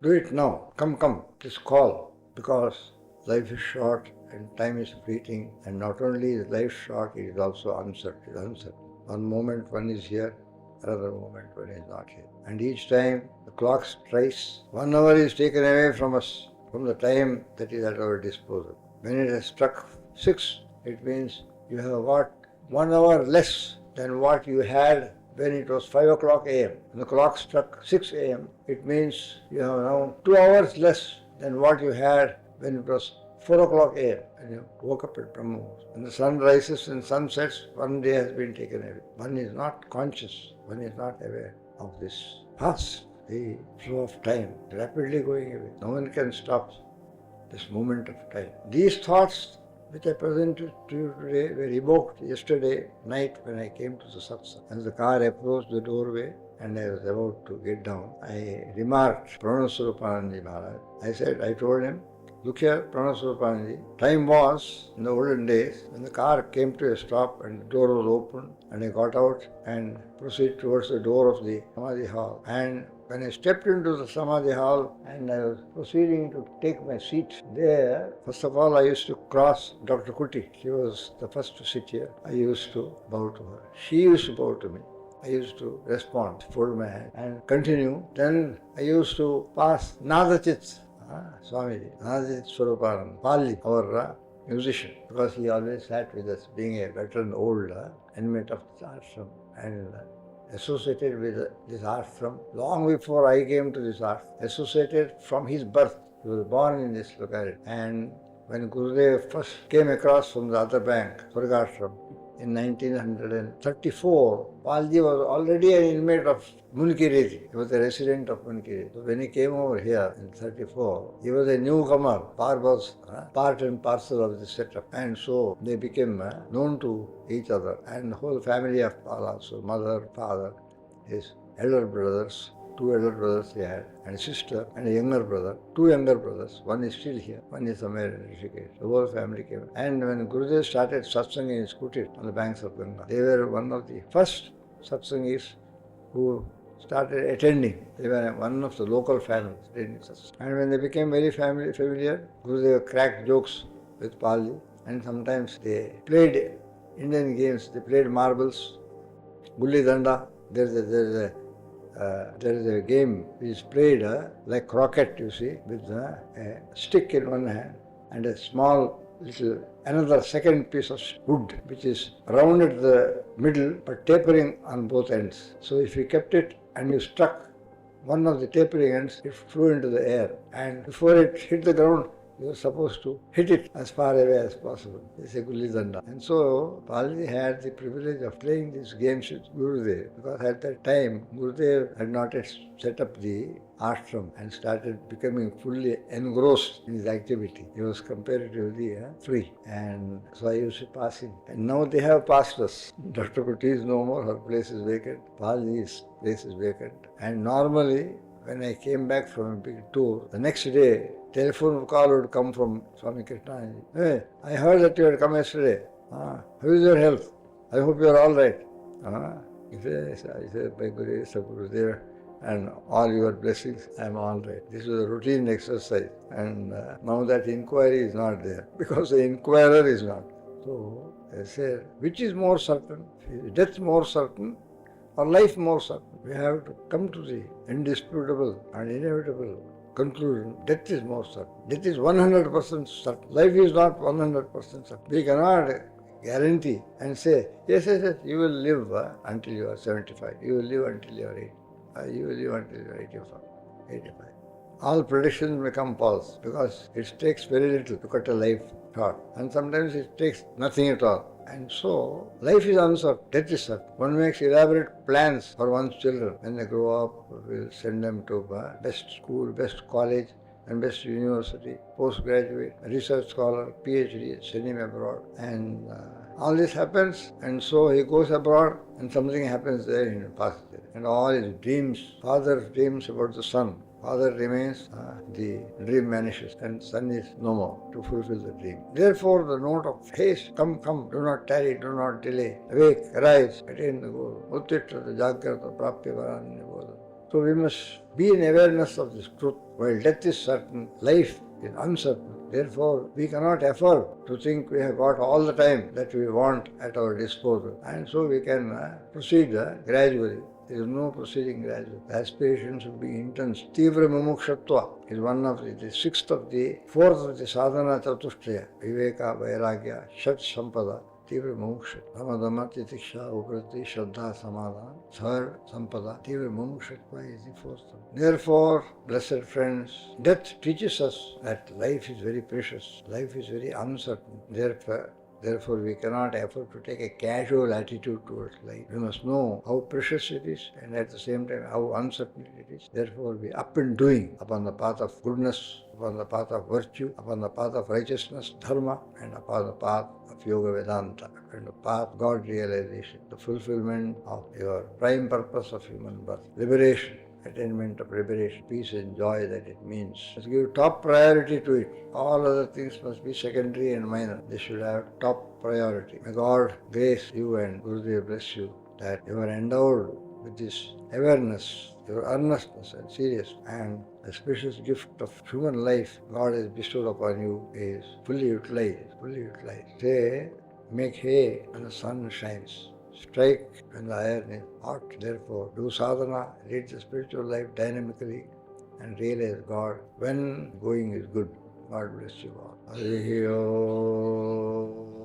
Do it now. Come, come. This call. Because life is short and time is fleeting. And not only is life short, it is also uncertain. One moment one is here, another moment one is not here. And each time the clock strikes, 1 hour is taken away from us, from the time that is at our disposal. When it has struck 6, it means you have got 1 hour less than what you had when it was 5 o'clock a.m. When the clock struck 6 a.m., it means you have now 2 hours less than what you had when it was 4 o'clock a.m. and you woke up at Brahma. When the sun rises and sun sets, 1 day has been taken away. One is not conscious, one is not aware of this past, the flow of time, rapidly going away. No one can stop this moment of time. These thoughts which I presented to you today were evoked yesterday night when I came to the satsang. As the car approached the doorway and I was about to get down, I remarked Swami Maharaj. I told him, look here, Swami, time was, in the olden days, when the car came to a stop and the door was open and I got out and proceeded towards the door of the Samadhi hall. And when I stepped into the Samadhi hall and I was proceeding to take my seat there, first of all I used to cross Dr. Kuti. She was the first to sit here. I used to bow to her. She used to bow to me. I used to respond, fold my hand and continue. Then I used to pass Nadachit, Swamiji, Nadachit Swarupanand, Pali, our musician, because he always sat with us, being a veteran old inmate of this ashram and associated with this ashram long before I came to this ashram, associated from his birth. He was born in this locality. And when Gurudev first came across from the other bank, Swargashram, in 1934, Palji was already an inmate of Munkireti. He was a resident of Munkireti. So when he came over here in 34, he was a newcomer. Par was part and parcel of the setup. And so they became known to each other. And the whole family of Pal also, mother, father, his elder brothers, 2 elder brothers he had, and a sister and a younger brother, 2 younger brothers. One is still here, one is somewhere in Rishikesh. The whole family came. And when Gurudev started satsang in his kutir on the banks of Ganga, they were one of the first satsangis who started attending. They were one of the local families attending satsang. And when they became very familiar, Gurudev cracked jokes with Palji, and sometimes they played Indian games. They played marbles, gulli danda. There is a game which is played like croquet, you see, with a stick in one hand and a small little, another second piece of wood which is round at the middle but tapering on both ends. So if you kept it and you struck one of the tapering ends, it flew into the air, and before it hit the ground, you were supposed to hit it as far away as possible. It's a gulli danda. And so Palji had the privilege of playing these games with Gurudev, because at that time Gurudev had not yet set up the ashram and started becoming fully engrossed in his activity. He was comparatively free. And so I used to pass him. And now they have passed us. Dr. Kuti is no more, her place is vacant. Palji's place is vacant. And normally, when I came back from a big tour, the next day, telephone call would come from Swami Chidanandaji. Hey, I heard that you had come yesterday. How is your health? I hope you are all right. He said, by grace of Gurudev and all your blessings, I am all right. This was a routine exercise. And now that inquiry is not there, because the inquirer is not. So I said, which is more certain? Is death more certain or life more certain? We have to come to the indisputable and inevitable conclusion. Death is more certain. Death is 100% certain. Life is not 100% certain. We cannot guarantee and say, yes, you will live until you are 75. You will live until you are 80. You will live until you are 85. All predictions may come false, because it takes very little to cut a life short. And sometimes it takes nothing at all. And so, life is uncertain, death is certain. One makes elaborate plans for one's children. When they grow up, we'll send them to best school, best college, and best university, postgraduate, research scholar, PhD, send him abroad. And all this happens, and so he goes abroad, and something happens there in the past. And all his dreams, father dreams about the son. Father remains, the dream vanishes, and son is no more to fulfill the dream. Therefore, the note of haste, come, do not tarry, do not delay. Awake, arise, attain the goal. Uttitta jagrata prapya varanya bodha. So we must be in awareness of this truth. While death is certain, life is uncertain. Therefore, we cannot afford to think we have got all the time that we want at our disposal. And so we can proceed gradually. There is no proceeding gradually. The aspiration should be intense. Tivra mumukshatva is one of the sixth of the fourth of the sadhana chatushtaya. Viveka, vairagya, shat sampada. Tivra mumuksha. Ramadama, titiksha, uprati, shraddha, samadhana. Third sampada. Tivra mumukshatva is the fourth. Therefore, blessed friends, death teaches us that life is very precious. Life is very uncertain. Therefore, we cannot afford to take a casual attitude towards life. We must know how precious it is and at the same time how uncertain it is. Therefore, we up and doing upon the path of goodness, upon the path of virtue, upon the path of righteousness, dharma, and upon the path of yoga vedanta, and the path of God realization, the fulfillment of your prime purpose of human birth, liberation. Attainment of liberation, peace and joy that it means. Must give top priority to it. All other things must be secondary and minor. They should have top priority. May God grace you and Gurudev bless you that you are endowed with this awareness, your earnestness and seriousness, and the precious gift of human life God has bestowed upon you is fully utilized. Say, make hay when the sun shines. Strike when the iron is hot. Therefore, do sadhana, lead the spiritual life dynamically, and realize God when going is good. God bless you all. Hare Om.